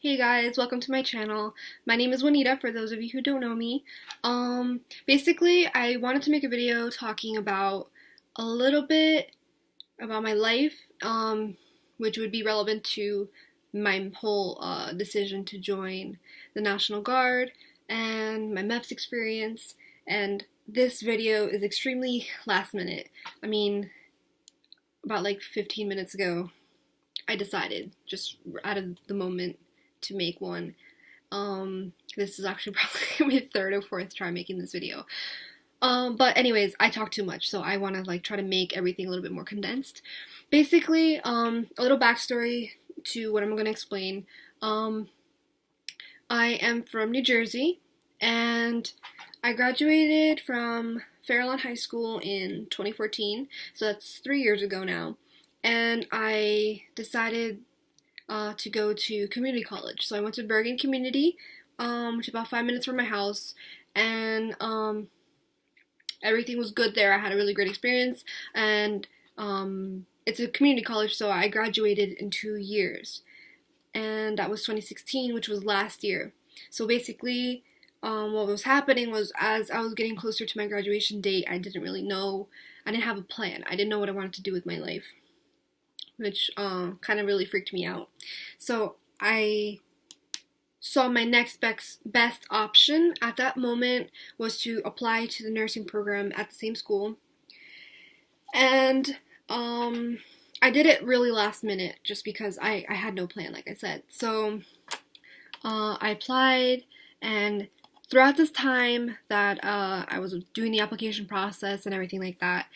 Hey guys, welcome to my channel. My name is Juanita, for those of you who don't know me. Basically, I wanted to make a video talking about a little bit about my life, which would be relevant to my whole decision to join the National Guard and my MEPS experience. And this video is extremely last minute. I mean, about like 15 minutes ago, I decided, just out of the moment, to make one. This is actually probably my third or fourth try making this video. But anyways, I talk too much, so I want to try to make everything a little bit more condensed. Basically, a little backstory to what I'm going to explain. I am from New Jersey, and I graduated from Fairlawn High School in 2014, so that's 3 years ago now. And I decided to go to community college. So I went to Bergen Community, which is about 5 minutes from my house, and everything was good there. I had a really great experience, and it's a community college, so I graduated in 2 years, and that was 2016, which was last year. So basically, what was happening was, as I was getting closer to my graduation date, I didn't really know, I didn't have a plan. I didn't know what I wanted to do with my life, which kind of really freaked me out. So I saw my next best option at that moment was to apply to the nursing program at the same school. And I did it really last minute just because I had no plan, like I said. So I applied, and throughout this time that I was doing the application process and everything like that,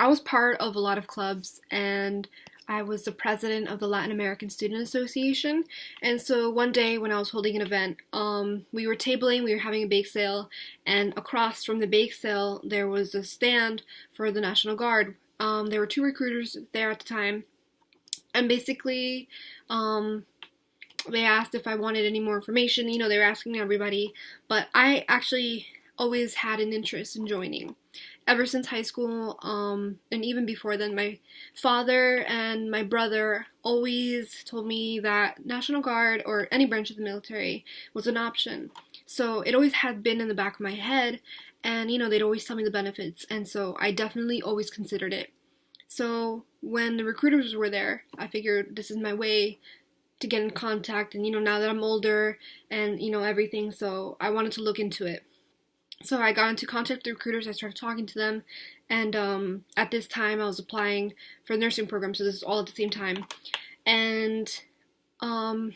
I was part of a lot of clubs, and I was the president of the Latin American Student Association. And so one day when I was holding an event, we were tabling, we were having a bake sale, and across from the bake sale there was a stand for the National Guard. There were 2 recruiters there at the time, and basically they asked if I wanted any more information. You know, they were asking everybody, but I actually always had an interest in joining. Ever since high school, and even before then, my father and my brother always told me that National Guard or any branch of the military was an option. So it always had been in the back of my head, and they'd always tell me the benefits, and so I definitely always considered it. So when the recruiters were there, I figured this is my way to get in contact, and now that I'm older and everything, so I wanted to look into it. So I got into contact with the recruiters, I started talking to them, and at this time I was applying for the nursing program, so this is all at the same time. And I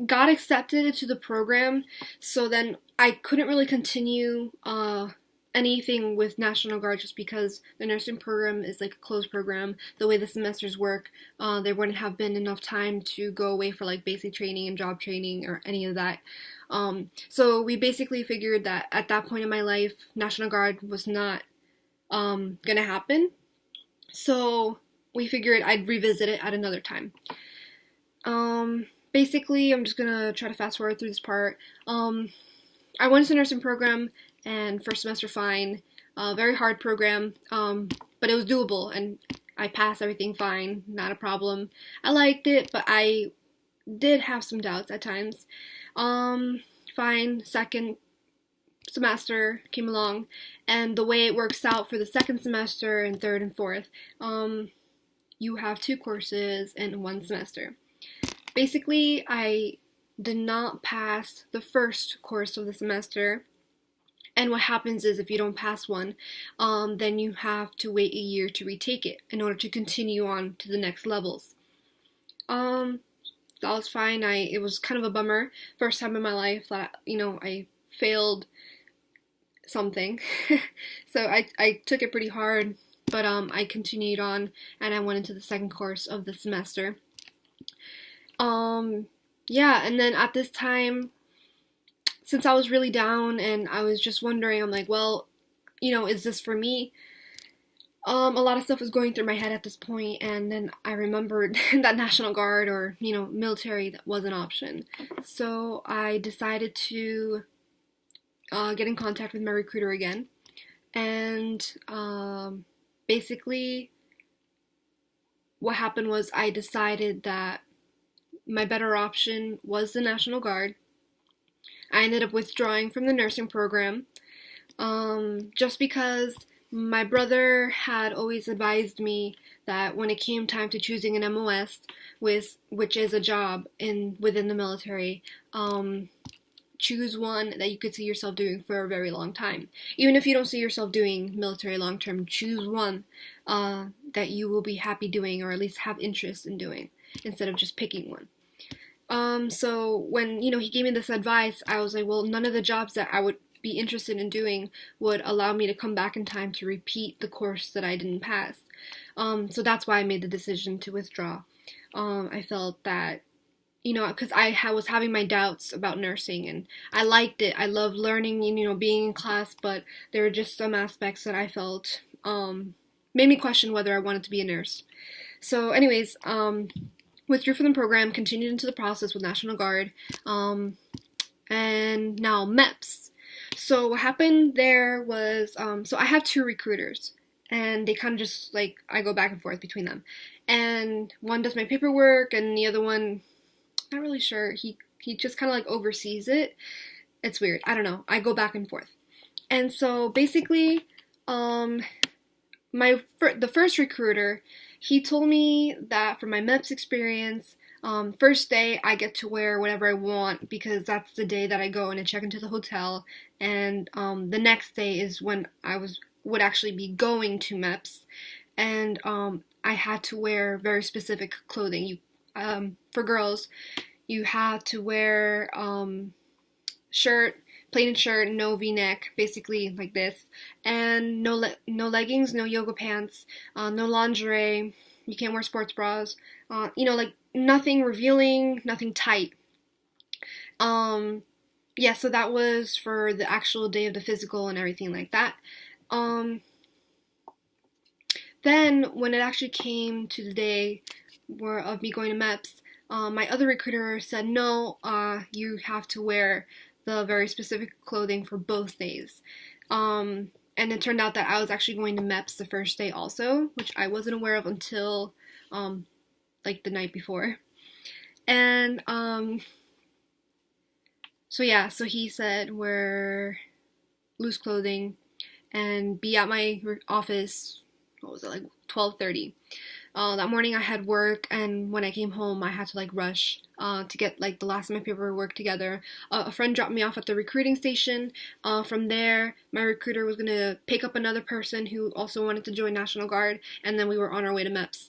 got accepted into the program, so then I couldn't really continue anything with National Guard just because the nursing program is like a closed program. The way the semesters work, there wouldn't have been enough time to go away for like basic training and job training or any of that. So we basically figured that at that point in my life, National Guard was not gonna happen. So we figured I'd revisit it at another time. Basically, I'm just gonna try to fast forward through this part. I went to the nursing program, and first semester fine, very hard program, but it was doable, and I passed everything fine, not a problem. I liked it, but I did have some doubts at times. Fine, second semester came along, and the way it works out for the second semester and third and fourth, you have 2 courses in 1 semester. Basically, I did not pass the first course of the semester, and what happens is if you don't pass one, then you have to wait a year to retake it in order to continue on to the next levels. That was fine. It was kind of a bummer. First time in my life that, I failed something. So I took it pretty hard, but I continued on, and I went into the second course of the semester. Yeah, and then at this time, since I was really down and I was just wondering, I'm like, well, is this for me? A lot of stuff was going through my head at this point, and then I remembered that National Guard or, military, that was an option. So I decided to get in contact with my recruiter again, and basically what happened was I decided that my better option was the National Guard. I ended up withdrawing from the nursing program, just because my brother had always advised me that when it came time to choosing an MOS, which is a job within the military, choose one that you could see yourself doing for a very long time. Even if you don't see yourself doing military long term, choose one that you will be happy doing, or at least have interest in doing, instead of just picking one. So when, he gave me this advice, I was like, well, none of the jobs that I would be interested in doing would allow me to come back in time to repeat the course that I didn't pass. So that's why I made the decision to withdraw. I felt that, because I was having my doubts about nursing, and I liked it. I loved learning, being in class, but there were just some aspects that I felt made me question whether I wanted to be a nurse. So anyways, withdrew from the program, continued into the process with National Guard, and now MEPS. So what happened there was, so I have two recruiters, and they kind of just, I go back and forth between them. And one does my paperwork, and the other one, not really sure, he just kind of, oversees it. It's weird. I don't know. I go back and forth. And so, basically, the first recruiter, he told me that for my MEPS experience, first day I get to wear whatever I want, because that's the day that I go in and check into the hotel, and the next day is when I would actually be going to MEPS, and I had to wear very specific clothing. For girls, you had to wear plain shirt, no V-neck, basically like this, and no leggings, no yoga pants, no lingerie. You can't wear sports bras. Nothing revealing, nothing tight. Yeah, so that was for the actual day of the physical and everything like that. Then when it actually came to the day of me going to MEPS, my other recruiter said, no, you have to wear the very specific clothing for both days. And it turned out that I was actually going to MEPS the first day also, which I wasn't aware of until the night before. And so he said wear loose clothing and be at my office, 12:30. That morning I had work, and when I came home I had to rush to get the last of my paperwork together. A friend dropped me off at the recruiting station. From there, my recruiter was going to pick up another person who also wanted to join National Guard, and then we were on our way to MEPS.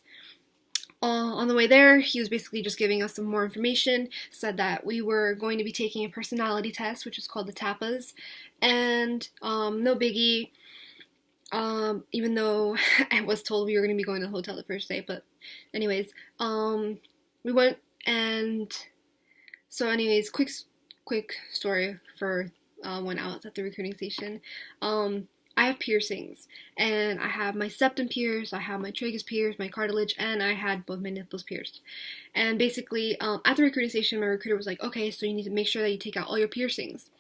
On the way there, he was basically just giving us some more information, said that we were going to be taking a personality test, which is called the TAPAs, and no biggie. Even though I was told we were going to be going to the hotel the first day, but anyways, we went, and so anyways, quick story for when I was at the recruiting station. I have piercings, and I have my septum pierced, I have my tragus pierced, my cartilage, and I had both my nipples pierced. And basically, at the recruiting station, my recruiter was like, okay, so you need to make sure that you take out all your piercings.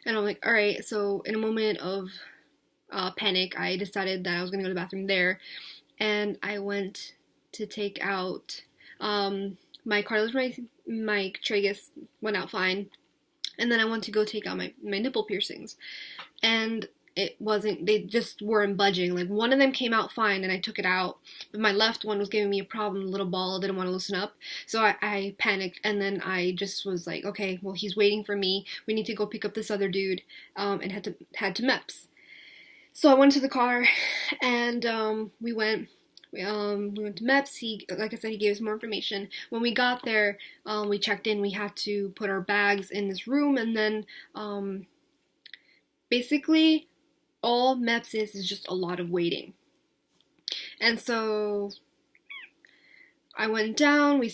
And I'm like, alright. So in a moment of panic, I decided that I was going to go to the bathroom there, and I went to take out my cartilage, my tragus went out fine, and then I went to go take out my nipple piercings, and they just weren't budging. One of them came out fine and I took it out, but my left one was giving me a problem. The little ball didn't want to loosen up, so I panicked, and then I just was like, okay, well, he's waiting for me, we need to go pick up this other dude, and head to MEPS. So I went to the car, and we went to MEPS. Like I said, he gave us more information. When we got there, we checked in. We had to put our bags in this room, and then basically all MEPS is just a lot of waiting. And so I went down. We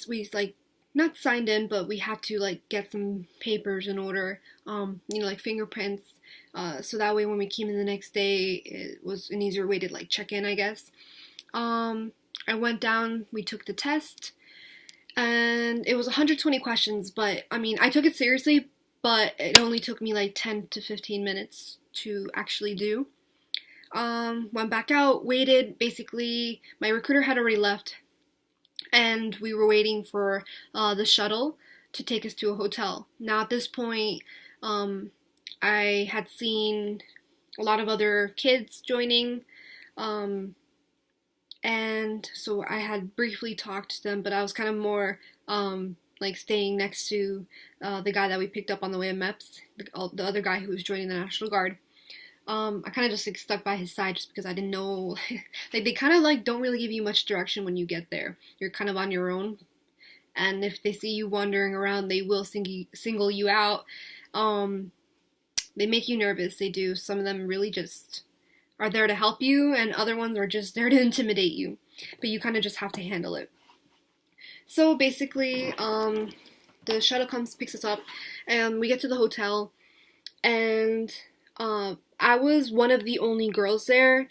not signed in, but we had to get some papers in order, fingerprints. So that way when we came in the next day, it was an easier way to check in, I guess. I went down, we took the test, and it was 120 questions, but I took it seriously, but it only took me 10 to 15 minutes to actually do. Went back out, waited. Basically, my recruiter had already left, and we were waiting for the shuttle to take us to a hotel. Now at this point, I had seen a lot of other kids joining, and so I had briefly talked to them, but I was kind of more like staying next to the guy that we picked up on the way to MEPS, the other guy who was joining the National Guard. I kind of just like stuck by his side just because I didn't know, like they kind of like don't really give you much direction when you get there. You're kind of on your own, and if they see you wandering around, they will single you out. They make you nervous. They do. Some of them really just are there to help you, and other ones are just there to intimidate you. But you kind of just have to handle it. So basically, the shuttle comes, picks us up, and we get to the hotel, and I was one of the only girls there.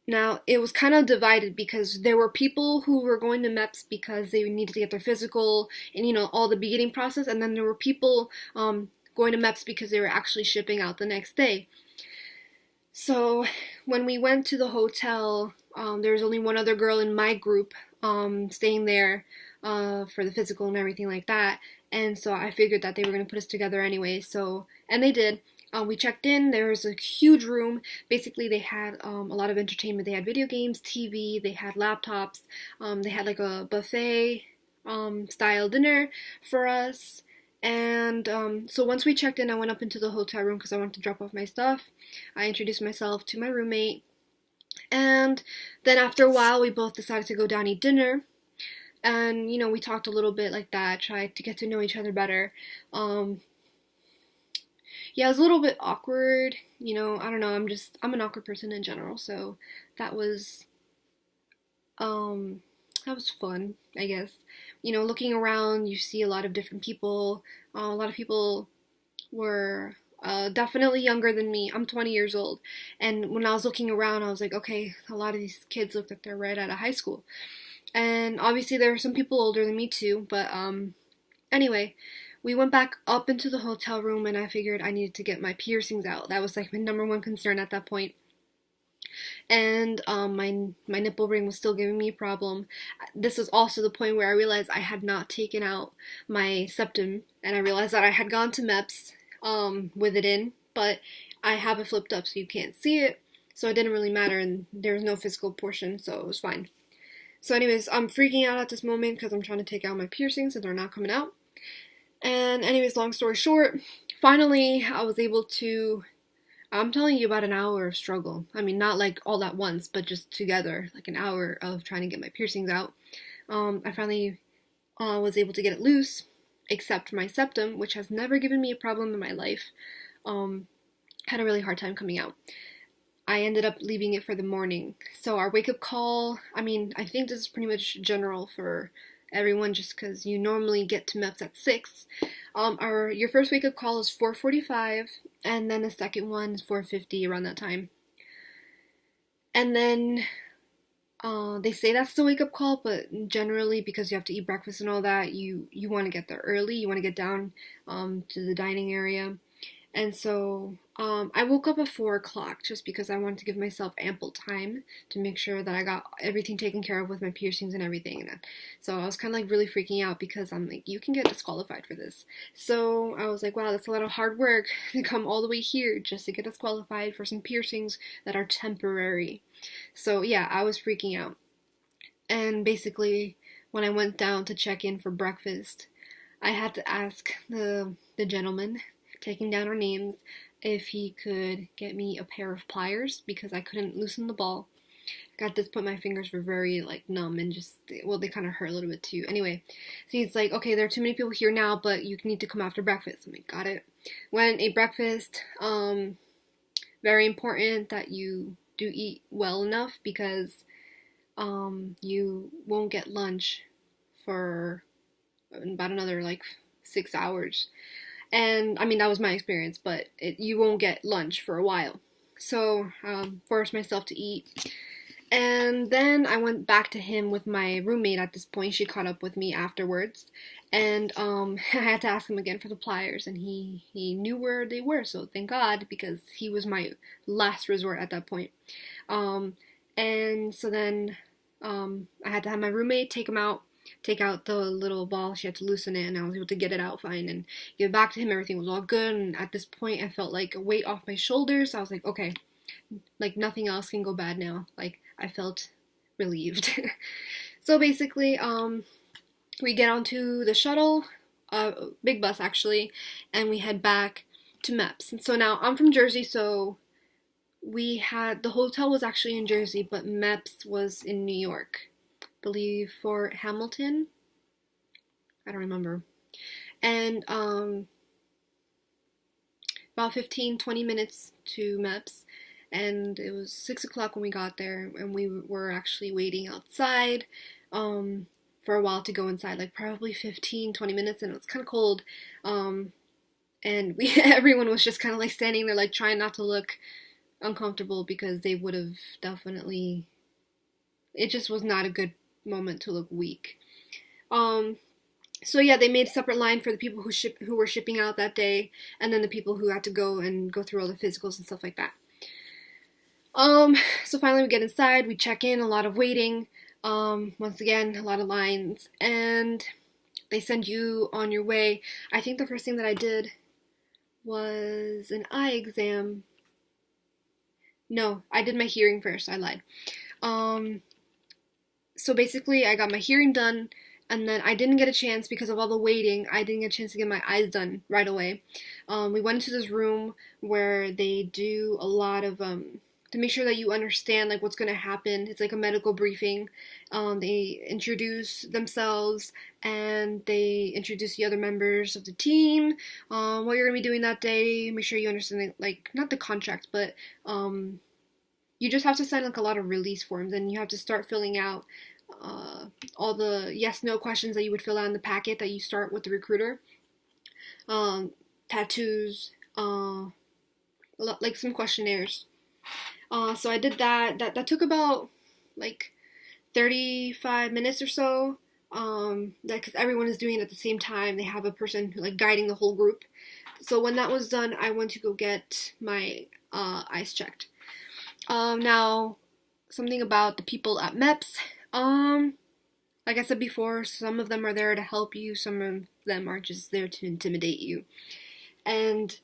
Now, it was kind of divided because there were people who were going to MEPS because they needed to get their physical and, you know, all the beginning process, and then there were people going to MEPS because they were actually shipping out the next day. So when we went to the hotel, there was only one other girl in my group staying there for the physical and everything like that, and so I figured that they were going to put us together anyway, and they did. We checked in. There was a huge room. Basically, they had a lot of entertainment. They had video games, TV, they had laptops, they had like a buffet style dinner for us. And so once we checked in, I went up into the hotel room because I wanted to drop off my stuff. I introduced myself to my roommate. And then after a while, we both decided to go down eat dinner. And, you know, we talked a little bit like that, tried to get to know each other better. Yeah, it was a little bit awkward, you know, I don't know, I'm an awkward person in general, so that was fun, I guess. You know, looking around, you see a lot of different people. A lot of people were definitely younger than me. I'm 20 years old, and when I was looking around, I was like, okay, a lot of these kids look like they're right out of high school. And obviously there were some people older than me too, but anyway, we went back up into the hotel room, and I figured I needed to get my piercings out. That was like my number one concern at that point. And my nipple ring was still giving me a problem. This was also the point where I realized I had not taken out my septum, and I realized that I had gone to MEPS with it in, but I have it flipped up so you can't see it, so it didn't really matter, and there was no physical portion, so it was fine. So anyways, I'm freaking out at this moment because I'm trying to take out my piercings and they're not coming out. And anyways, long story short, finally I was able to, I'm telling you about an hour of struggle. I mean, not like all at once, but just together, like an hour of trying to get my piercings out. I finally was able to get it loose, except my septum, which has never given me a problem in my life. Had a really hard time coming out. I ended up leaving it for the morning. So our wake-up call, I mean, I think this is pretty much general for everyone just because you normally get to MEPS at 6. Your first wake-up call is 4:45, and then the second one is 4:50, around that time. And then they say that's the wake-up call, but generally because you have to eat breakfast and all that, you want to get there early. You want to get down to the dining area. And so I woke up at 4 o'clock just because I wanted to give myself ample time to make sure that I got everything taken care of with my piercings and everything. And so I was kind of like really freaking out because I'm like, you can get disqualified for this. So I was like, wow, that's a lot of hard work to come all the way here just to get disqualified for some piercings that are temporary. So yeah, I was freaking out. And basically, when I went down to check in for breakfast, I had to ask the gentleman taking down our names if he could get me a pair of pliers because I couldn't loosen the ball. At this point, my fingers were very like numb and just, well, they kind of hurt a little bit too. Anyway, so he's like, okay, there are too many people here now, but you need to come after breakfast. I'm like, got it. Went, ate breakfast. Very important that you do eat well enough because you won't get lunch for about another like 6 hours. And, I mean, that was my experience, but you won't get lunch for a while. So, forced myself to eat. And then I went back to him with my roommate at this point. She caught up with me afterwards. And I had to ask him again for the pliers, and he knew where they were, so thank God, because he was my last resort at that point. And so then I had to have my roommate take him out. take out the little ball. She had to loosen it, and I was able to get it out fine and give it back to him. Everything was all good, and at this point, I felt like a weight off my shoulders. I was like, okay, like nothing else can go bad now. Like I felt relieved. So basically, we get onto the shuttle, big bus actually, and we head back to MEPS. And so now I'm from Jersey, so the hotel was actually in Jersey, but MEPS was in New York. I believe Fort Hamilton. I don't remember. And about 15-20 minutes to MEPS, and it was 6 o'clock when we got there, and we were actually waiting outside for a while to go inside, like probably 15-20 minutes, and it was kind of cold, and everyone was just kind of like standing there like trying not to look uncomfortable, because they would have definitely, it just was not a good moment to look weak. So yeah, they made a separate line for the people who were shipping out that day, and then the people who had to go through all the physicals and stuff like that. So finally we get inside, we check in, a lot of waiting, once again, a lot of lines, and they send you on your way. I think the first thing that I did was an eye exam. No, I did my hearing first, I lied. So basically I got my hearing done, and then I didn't get a chance, because of all the waiting, I didn't get a chance to get my eyes done right away. We went into this room where they do a lot of, to make sure that you understand like what's going to happen. It's like a medical briefing. They introduce themselves, and they introduce the other members of the team, what you're going to be doing that day. Make sure you understand, like, not the contract, but you just have to sign like a lot of release forms, and you have to start filling out all the yes/no questions that you would fill out in the packet that you start with the recruiter. Tattoos, like some questionnaires. So I did that. That took about like 35 minutes or so. Because everyone is doing it at the same time. They have a person like guiding the whole group. So when that was done, I went to go get my eyes checked. Now, something about the people at MEPS. Like I said before, some of them are there to help you, some of them are just there to intimidate you. And,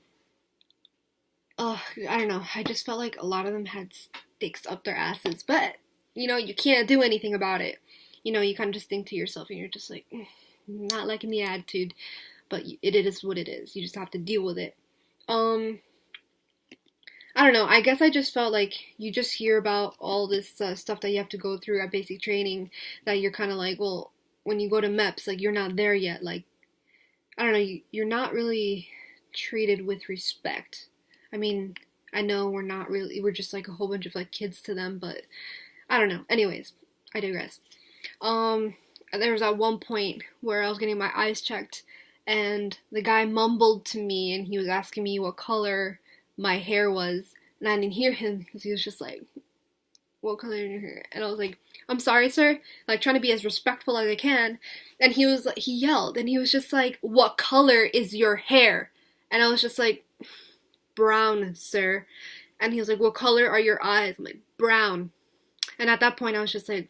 I don't know, I just felt like a lot of them had sticks up their asses, but, you can't do anything about it. You kind of just think to yourself, and you're just like, not liking the attitude, but it is what it is. You just have to deal with it. I don't know, I guess I just felt like you just hear about all this stuff that you have to go through at basic training, that you're kind of like, well, when you go to MEPS, like, you're not there yet. Like, I don't know, you're not really treated with respect. I mean, I know we're just like a whole bunch of like kids to them, but I don't know. Anyways, I digress. There was at one point where I was getting my eyes checked, and the guy mumbled to me, and he was asking me what color my hair was, and I didn't hear him, because he was just like, what color is your hair? And I was like, I'm sorry, sir, like, trying to be as respectful as I can, and he yelled, and he was just like, what color is your hair? And I was just like, brown, sir. And he was like, what color are your eyes? I'm like, brown. And at that point, I was just like,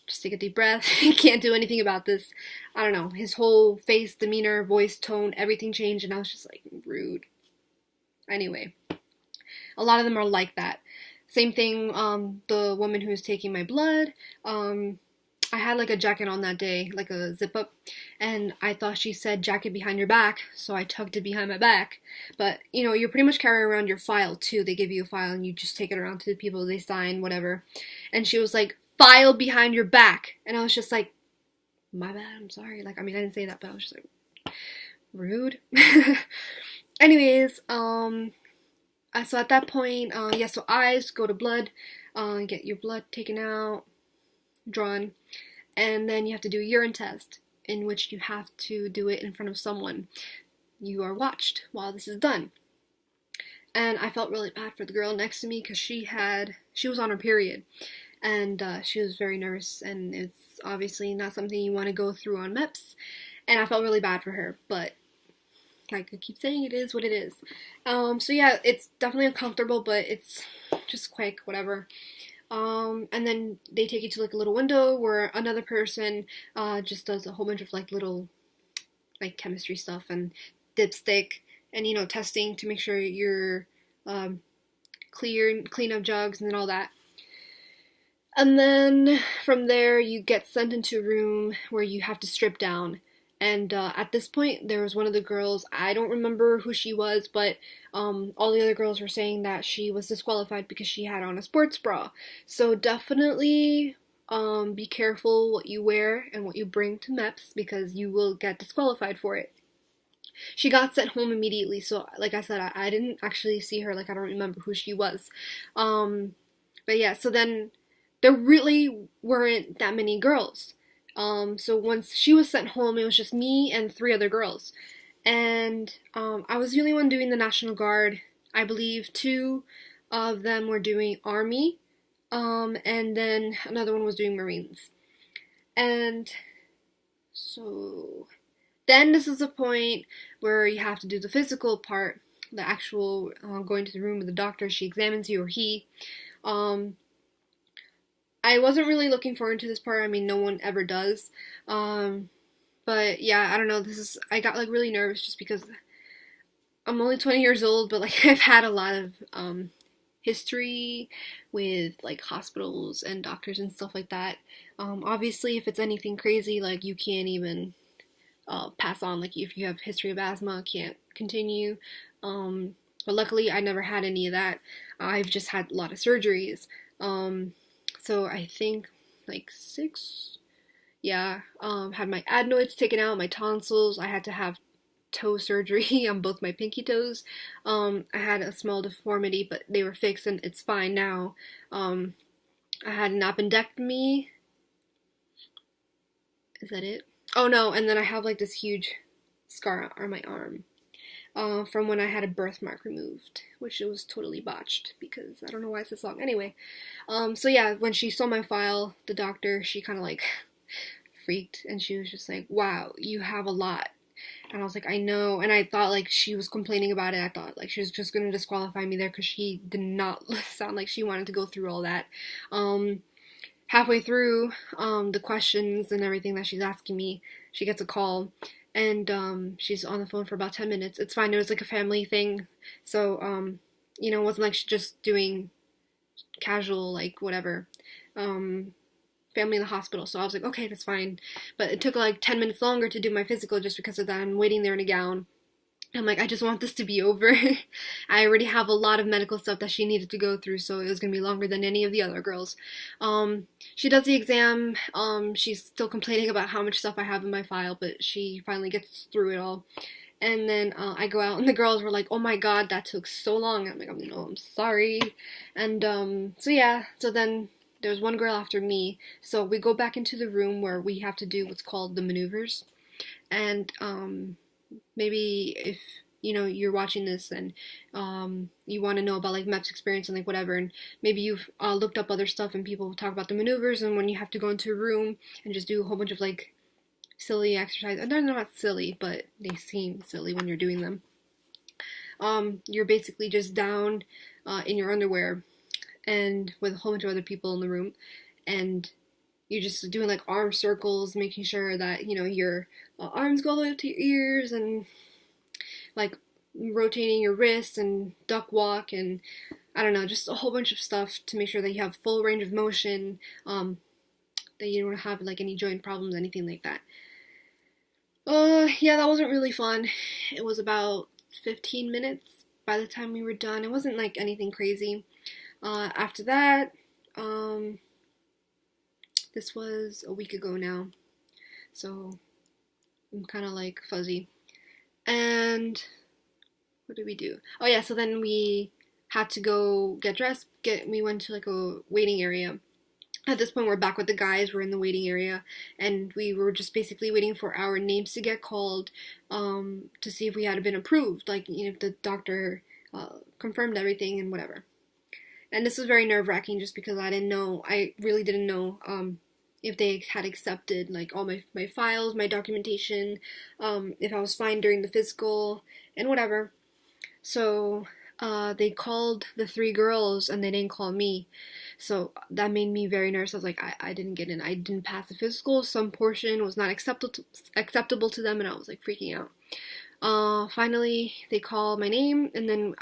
just take a deep breath. Can't do anything about this. I don't know, his whole face, demeanor, voice, tone, everything changed, and I was just like, rude. Anyway, a lot of them are like that. Same thing, the woman who was taking my blood, I had like a jacket on that day, like a zip up, and I thought she said jacket behind your back, so I tucked it behind my back. But, you're pretty much carrying around your file too. They give you a file, and you just take it around to the people, they sign, whatever. And she was like, file behind your back. And I was just like, my bad, I'm sorry. Like, I mean, I didn't say that, but I was just like, rude. Anyways, so at that point, so eyes, go to blood, get your blood taken out, drawn, and then you have to do a urine test, in which you have to do it in front of someone. You are watched while this is done. And I felt really bad for the girl next to me, because she was on her period, and she was very nervous, and it's obviously not something you want to go through on MEPS, and I felt really bad for her, but like I keep saying, it is what it is. So yeah, it's definitely uncomfortable, but it's just quick, whatever. And then they take you to like a little window where another person just does a whole bunch of like little like chemistry stuff and dipstick and testing to make sure you're um, clean up jugs and all that. And then from there, you get sent into a room where you have to strip down. And at this point, there was one of the girls, I don't remember who she was, but all the other girls were saying that she was disqualified because she had on a sports bra. So definitely be careful what you wear and what you bring to MEPS because you will get disqualified for it. She got sent home immediately, so like I said, I didn't actually see her, like I don't remember who she was. But yeah, so then there really weren't that many girls. So once she was sent home, it was just me and 3 other girls. And I was the only one doing the National Guard. I believe 2 of them were doing Army, and then another one was doing Marines. And so then this is the point where you have to do the physical part, the actual going to the room with the doctor. She examines you, or he. I wasn't really looking forward to this part. I mean, no one ever does. But yeah, I don't know. I got like really nervous just because I'm only 20 years old, but like I've had a lot of history with like hospitals and doctors and stuff like that. Obviously, if it's anything crazy, like you can't even pass on. Like if you have history of asthma, can't continue. But luckily, I never had any of that. I've just had a lot of surgeries. So I think like 6, yeah, had my adenoids taken out, my tonsils. I had to have toe surgery on both my pinky toes. I had a small deformity, but they were fixed and it's fine now. I had an appendectomy. Is that it? Oh no, and then I have like this huge scar on my arm. From when I had a birthmark removed, which it was totally botched because I don't know why it's this long. Anyway, so yeah, when she saw my file, the doctor, she kind of like freaked and she was just like, wow, you have a lot. And I was like, I know. And I thought like she was complaining about it. I thought like she was just going to disqualify me there because she did not sound like she wanted to go through all that. Halfway through the questions and everything that she's asking me, she gets a call. And she's on the phone for about 10 minutes. It's fine. It was like a family thing. So, it wasn't like she's just doing casual, like, whatever, family in the hospital. So I was like, okay, that's fine. But it took like 10 minutes longer to do my physical just because of that. I'm waiting there in a gown. I'm like, I just want this to be over. I already have a lot of medical stuff that she needed to go through, so it was going to be longer than any of the other girls. She does the exam. She's still complaining about how much stuff I have in my file, but she finally gets through it all. And then I go out, and the girls were like, oh my god, that took so long. I'm like, no, I'm sorry. And so yeah, so then there's one girl after me. So we go back into the room where we have to do what's called the maneuvers. And maybe if you're watching this and you want to know about like MEPS experience and like whatever, and maybe you've looked up other stuff and people talk about the maneuvers and when you have to go into a room and just do a whole bunch of like silly exercises. They're not silly, but they seem silly when you're doing them. You're basically just down in your underwear and with a whole bunch of other people in the room, and you're just doing like arm circles, making sure that your arms go all the way up to your ears, and like rotating your wrists and duck walk, and I don't know, just a whole bunch of stuff to make sure that you have full range of motion, that you don't have like any joint problems, anything like that. Yeah, that wasn't really fun. It was about 15 minutes by the time we were done. It wasn't like anything crazy. After that, this was a week ago now, so I'm kind of like fuzzy. And what did we do? Oh yeah, so then we had to go get dressed. We went to like a waiting area. At this point, we're back with the guys. We're in the waiting area, and we were just basically waiting for our names to get called, to see if we had been approved. Like, if the doctor confirmed everything and whatever. And this was very nerve-wracking just because I really didn't know if they had accepted like all my files, my documentation, if I was fine during the physical and whatever. So they called the three girls and they didn't call me. So that made me very nervous. I was like, I didn't get in. I didn't pass the physical. Some portion was not acceptable to them, and I was like freaking out. Finally, they called my name, and then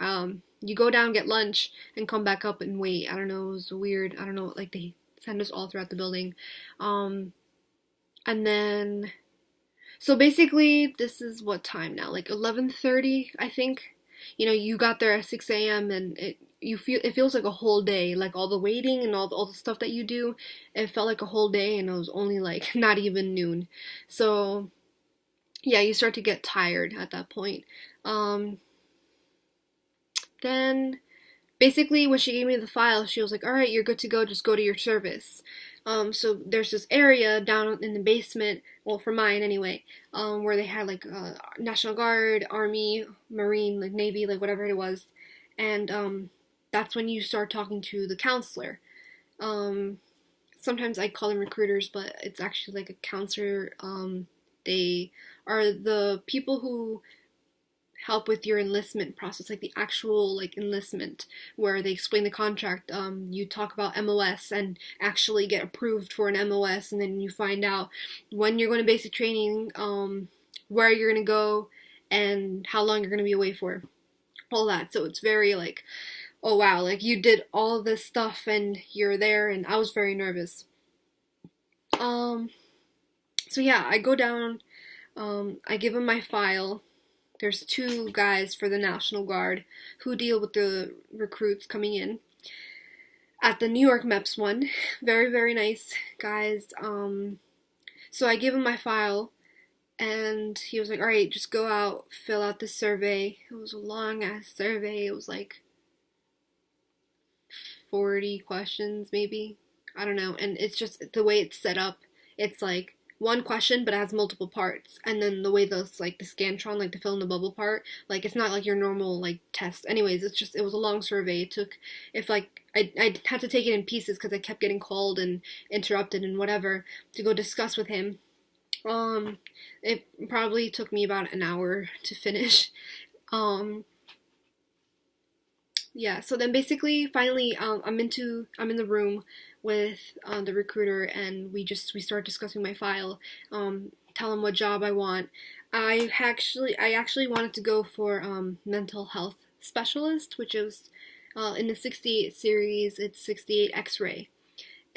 you go down, get lunch, and come back up and wait. I don't know, it was weird. I don't know, like they send us all throughout the building. And then, so basically, this is what time now? Like 11:30, I think. You know, you got there at 6 a.m. and it feels like a whole day, like all the waiting and all the stuff that you do. It felt like a whole day, and it was only like not even noon. So yeah, you start to get tired at that point. Then basically when she gave me the file, she was like, all right, you're good to go, just go to your service. So there's this area down in the basement, well, for mine anyway, where they had like National Guard, Army, Marine, like Navy, like whatever it was. And that's when you start talking to the counselor. Sometimes I call them recruiters, but it's actually like a counselor. They are the people who help with your enlistment process, like the actual like enlistment, where they explain the contract. You talk about MOS and actually get approved for an MOS, and then you find out when you're going to basic training, where you're going to go, and how long you're going to be away for, all that. So it's very like, oh wow, like you did all this stuff and you're there, and I was very nervous. So yeah, I go down, I give them my file. There's two guys for the National Guard who deal with the recruits coming in. At the New York MEPS one, very, very nice guys. So I give him my file, and he was like, all right, just go out, fill out this survey. It was a long-ass survey. It was like 40 questions, maybe. I don't know. And it's just the way it's set up. It's like one question, but it has multiple parts. And then the way those, like the Scantron, like the fill in the bubble part, like it's not like your normal like test. Anyways, it was a long survey. It took, if like, I had to take it in pieces because I kept getting called and interrupted and whatever to go discuss with him. It probably took me about an hour to finish. Yeah, so then basically, finally, I'm in the room with the recruiter, and we start discussing my file. Tell him what job I want. I actually wanted to go for mental health specialist, which is in the 68 series. It's 68 X-ray,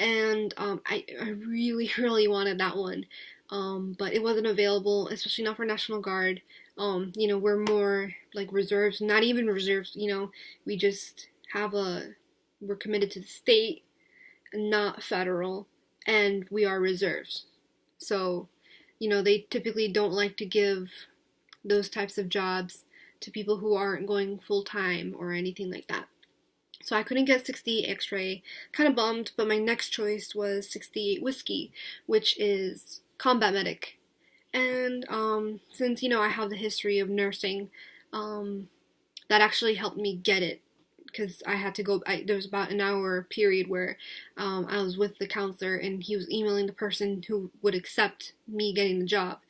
and I really really wanted that one, but it wasn't available, especially not for National Guard. You know, we're more like reserves, not even reserves, you know, we just we're committed to the state, not federal, and we are reserves. So, you know, they typically don't like to give those types of jobs to people who aren't going full-time or anything like that. So I couldn't get 68 X-ray, kind of bummed, but my next choice was 68 Whiskey, which is combat medic. And since, you know, I have the history of nursing, that actually helped me get it, because I had to go, there was about an hour period where I was with the counselor, and he was emailing the person who would accept me getting the job,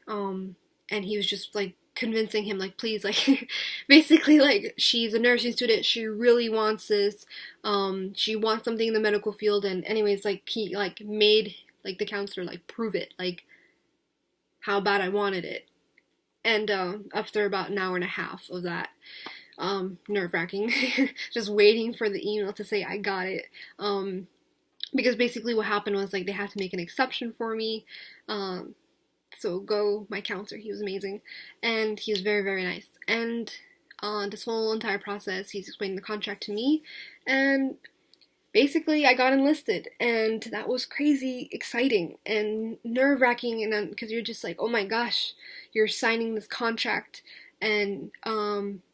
and he was just like convincing him, like, please, like, basically, like, she's a nursing student, she really wants this, she wants something in the medical field. And anyways, like, he like made like the counselor like prove it, like how bad I wanted it. And after about an hour and a half of that, nerve-wracking, just waiting for the email to say I got it, because basically what happened was, like, they had to make an exception for me. So my counselor, he was amazing, and he was very, very nice. And this whole entire process, he's explaining the contract to me, and basically, I got enlisted, and that was crazy exciting and nerve-wracking, and because you're just like, oh my gosh, you're signing this contract, and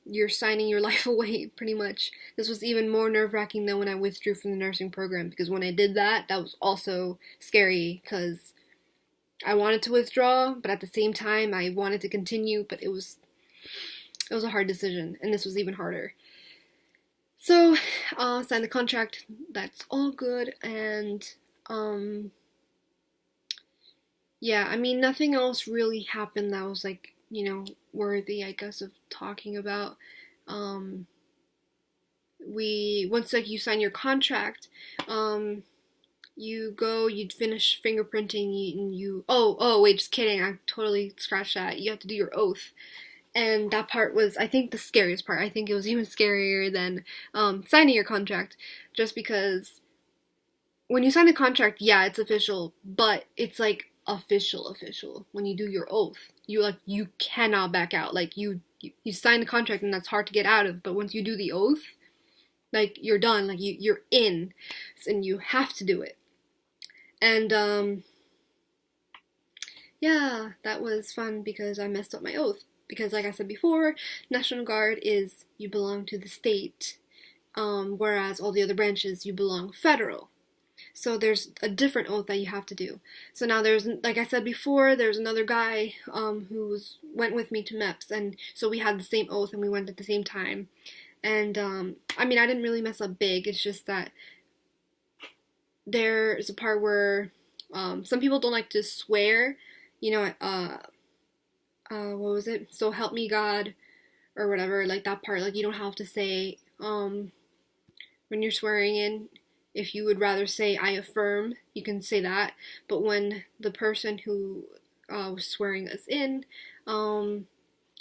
you're signing your life away, pretty much. This was even more nerve-wracking than when I withdrew from the nursing program, because when I did that, that was also scary, because I wanted to withdraw, but at the same time, I wanted to continue, but it was a hard decision, and this was even harder. So, signed the contract, that's all good, and, yeah, I mean, nothing else really happened that was, like, you know, worthy, I guess, of talking about. once like you sign your contract, you go, you finish fingerprinting, and oh wait, just kidding, I totally scratched that. You have to do your oath. And that part was, I think, the scariest part. I think it was even scarier than signing your contract, just because when you sign the contract, yeah, it's official, but it's like official. When you do your oath, you cannot back out. Like you sign the contract, and that's hard to get out of. But once you do the oath, like you're done. Like you're in, and you have to do it. And yeah, that was fun because I messed up my oath. Because like I said before, National Guard is you belong to the state, whereas all the other branches you belong federal. So there's a different oath that you have to do. So now there's, like I said before, there's another guy who went with me to MEPS, and so we had the same oath and we went at the same time. And I mean, I didn't really mess up big. It's just that there's a part where some people don't like to swear. You know, what was it? So help me God, or whatever. Like that part. Like you don't have to say when you're swearing in. If you would rather say I affirm, you can say that. But when the person who was swearing us in,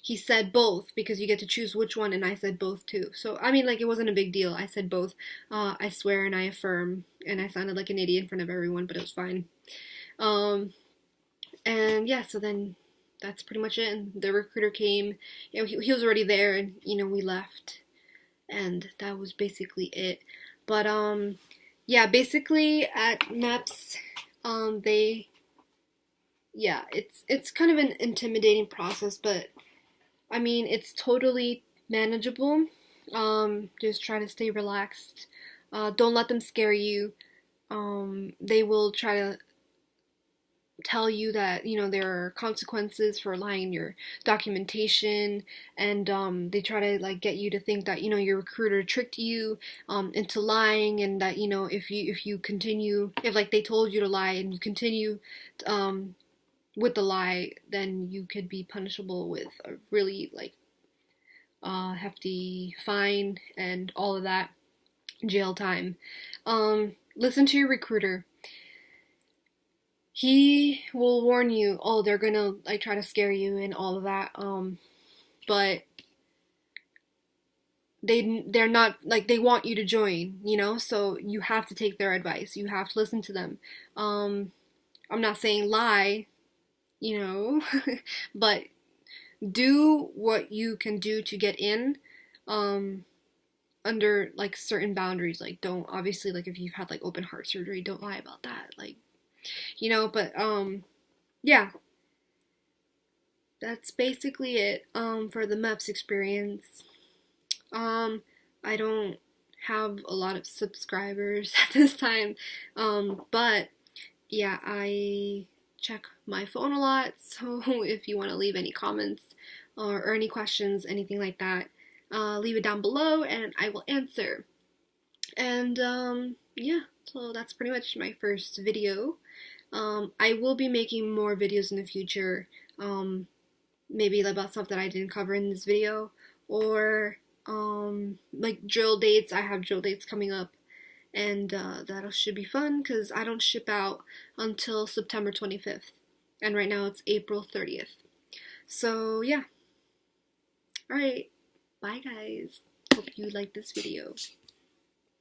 he said both, because you get to choose which one, and I said both too. So, I mean, like, it wasn't a big deal. I said both. I swear and I affirm, and I sounded like an idiot in front of everyone, but it was fine. And yeah, so then that's pretty much it. And the recruiter came, you know, he was already there, and, you know, we left. And that was basically it. But, yeah, basically at MEPS, it's kind of an intimidating process, but I mean, it's totally manageable. Just try to stay relaxed. Don't let them scare you. They will try to tell you that, you know, there are consequences for lying in your documentation, and they try to like get you to think that, you know, your recruiter tricked you into lying, and that, you know, if you continue, if like they told you to lie and you continue with the lie, then you could be punishable with a really like hefty fine and all of that, jail time. Listen to your recruiter. He will warn you, oh, they're gonna like try to scare you and all of that, but they're not, like, they want you to join, you know, so you have to take their advice, you have to listen to them. I'm not saying lie, you know, but do what you can do to get in, under like certain boundaries. Like, don't, obviously, like if you've had like open heart surgery, don't lie about that, like, you know. But yeah, that's basically it for the MEPS experience. I don't have a lot of subscribers at this time, but yeah, I check my phone a lot, so if you want to leave any comments or any questions, anything like that, leave it down below and I will answer. And yeah, so that's pretty much my first video. I will be making more videos in the future, maybe about stuff that I didn't cover in this video, or like drill dates. I have drill dates coming up, and that should be fun because I don't ship out until September 25th, and right now it's April 30th. So yeah, alright, bye guys, hope you like this video.